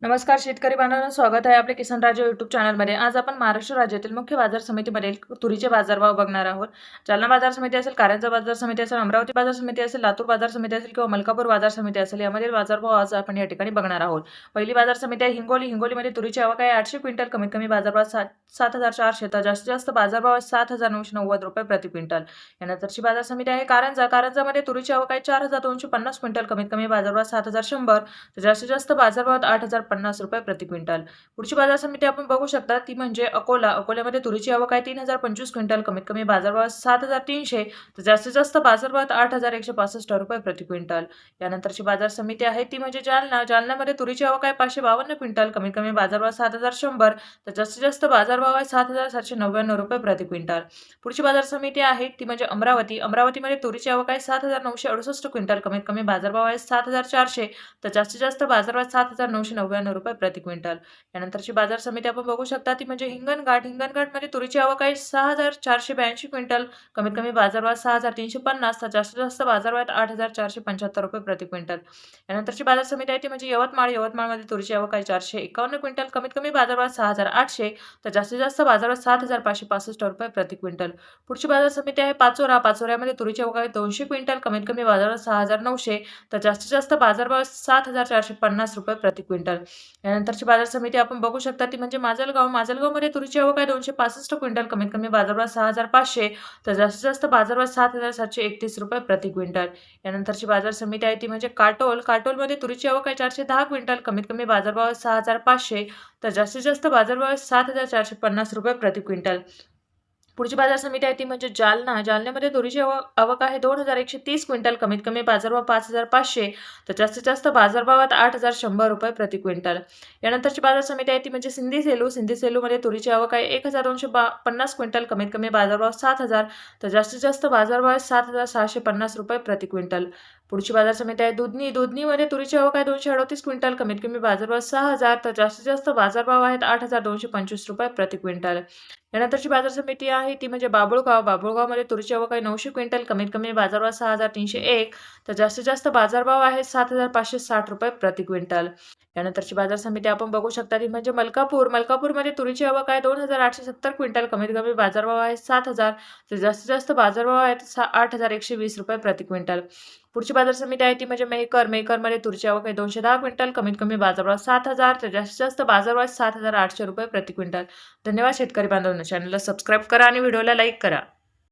नमस्कार शेतकरी बांधवांनो, स्वागत आहे आपल्या किसान राजा यूट्यूब चॅनलमध्ये। आज आपण महाराष्ट्र राज्यातील मुख्य बाजार समितीमधील तुरीचे बाजारभाव बघणार आहोत। जालना बाजार समिती असेल, कारंजा बाजार समिती असेल, अमरावती बाजार समिती असेल, लातूर बाजार समिती असेल किंवा मलकापूर बाजार समिती असेल, यामधील बाजारभाव आज आपण या ठिकाणी बघणार आहोत। पहिली बाजार समिती आहे हिंगोली। हिंगोलीमध्ये तुरीची आवक आहे 800 क्विंटल, कमीत कमी बाजारभाव 7,400 तर जास्तीत जास्त बाजारभाव 7,990 रुपये प्रति क्विंटल। यानंतरची बाजार समिती आहे कारंजा। कारंजामध्ये तुरीची आवक आहे 4,250 क्विंटल, कमीत कमी बाजारभाव 7,100 तर जास्तीत जास्त बाजारभाव 8,050 रुपये प्रति क्विंटल। पुढची बाजार समिती आपण बघू शकता ती म्हणजे अकोला। अकोल्यामध्ये तुरीची आवक आहे 3,025 क्विंटल, कमीत कमी बाजारभाव 7,300 तर जास्तीत जास्त बाजारभाव 8,165 रुपये प्रति क्विंटल। यानंतरची बाजार समिती आहे ती म्हणजे जालना। जालन्यामध्ये तुरीची आवक आहे 552 क्विंटल, कमीत कमी बाजारभाव 7,100 तर जास्तीत जास्त बाजारभाव आहे 7,799 रुपये प्रति क्विंटल। पुढची बाजार समिती आहे ती म्हणजे अमरावती। अमरावतीमध्ये तुरीची आवक आहे 7,968 क्विंटल, कमीत कमी बाजारभाव आहे 7,400 तर जास्तीत जास्त बाजारभाव 7,999 रुपये प्रति क्विंटल। यानंतरची बाजार समिती आपण बघू शकता ती म्हणजे हिंगणघाट। हिंगणघाटमध्ये तुरीची आवक आहे 6,482 क्विंटल, कमीत कमी बाजारभाव 6,350 तर जास्तीत जास्त बाजारभाव 8,475 रुपये प्रति क्विंटल। यानंतरची बाजार समिती आहे ती म्हणजे यवतमाळ। यवतमाळमध्ये तुरीची आवक आहे 451 क्विंटल, कमीत कमी बाजारभाव 6,800 तर जास्तीत जास्त बाजारभाव 7,565 रुपये प्रति क्विंटल। पुढची बाजार समिती आहे पाचोरा। पाचोऱ्यामध्ये तुरीची आवक आहे 200 क्विंटल, कमीत कमी बाजारभाव 6,900 तर जास्तीत जास्त बाजारभाव 7,450 रुपये प्रति क्विंटल। यानंतरची बाजार समिती आपण बघू शकता ती म्हणजे माजलगाव। माजलगावमध्ये तुरीची आवक आहे 265 क्विंटल, कमीत कमी बाजारभाव 6,500 तर जास्तीत जास्त बाजारभाव 7,731 रुपये प्रति क्विंटल। यानंतरची बाजार समिती आहे ती म्हणजे काटोल। काटोलमध्ये तुरीची आवक आहे 410 क्विंटल, कमीत कमी बाजारभाव 6,500 तर जास्तीत जास्त बाजारभाव 7,450 रुपये प्रति क्विंटल। पुढची बाजार समिती आहे ती म्हणजे जालना। जालन्यामध्ये तुरीची आवक आहे 2,130 क्विंटल, कमीत कमी बाजारभाव 5,500 तर जास्तीत जास्त बाजारभावात 8,100 रुपये प्रति क्विंटल। यानंतरची बाजार समिती आहे ती म्हणजे सिंधी सेलू। सिंधी सेलूमध्ये तुरीची आवक आहे 1,250 क्विंटल, कमीत कमी बाजारभाव 7,000 तर जास्तीत जास्त बाजारभाव 7,650 रुपये प्रति क्विंटल। पुढची बाजार समिती आहे दुधनी। दुधनीमध्ये तुरीची आवक आहे 238 क्विंटल, कमीत कमी बाजारभाव 6,000 तर जास्तीत जास्त बाजारभाव आहेत 8,225 रुपये प्रति क्विंटल। यानंतरची बाजार समिती आहे ती म्हणजे बाभुळगाव। बाभुळगावमध्ये तुरीची आवक आहे 900 क्विंटल, कमीत कमी बाजारभाव 6,301 तर जास्तीत जास्त बाजारभाव आहे 7,560 रुपये प्रति क्विंटल। यानंतरची बाजार समिती आपण बघू शकता ती म्हणजे मलकापूर। मलकापूरमध्ये तुरीची आवक आहे 2,870 क्विंटल, कमीत कमी बाजारभाव आहे 7,000 तर जास्तीत जास्त बाजारभाव आहेत 8,120 रुपये प्रति क्विंटल। पुढची बाजार समिती आहे ती म्हणजे मेहकर। मेहकरमध्ये तुरीची आवक आहे 210 क्विंटल, कमीत कमी बाजारभाव 7,000 तर जास्तीत जास्त बाजारभाव 7,800 रुपये प्रति क्विंटल। धन्यवाद शेतकरी बांधवांनो, चॅनलला सबस्क्राईब करा आणि व्हिडिओला लाईक करा।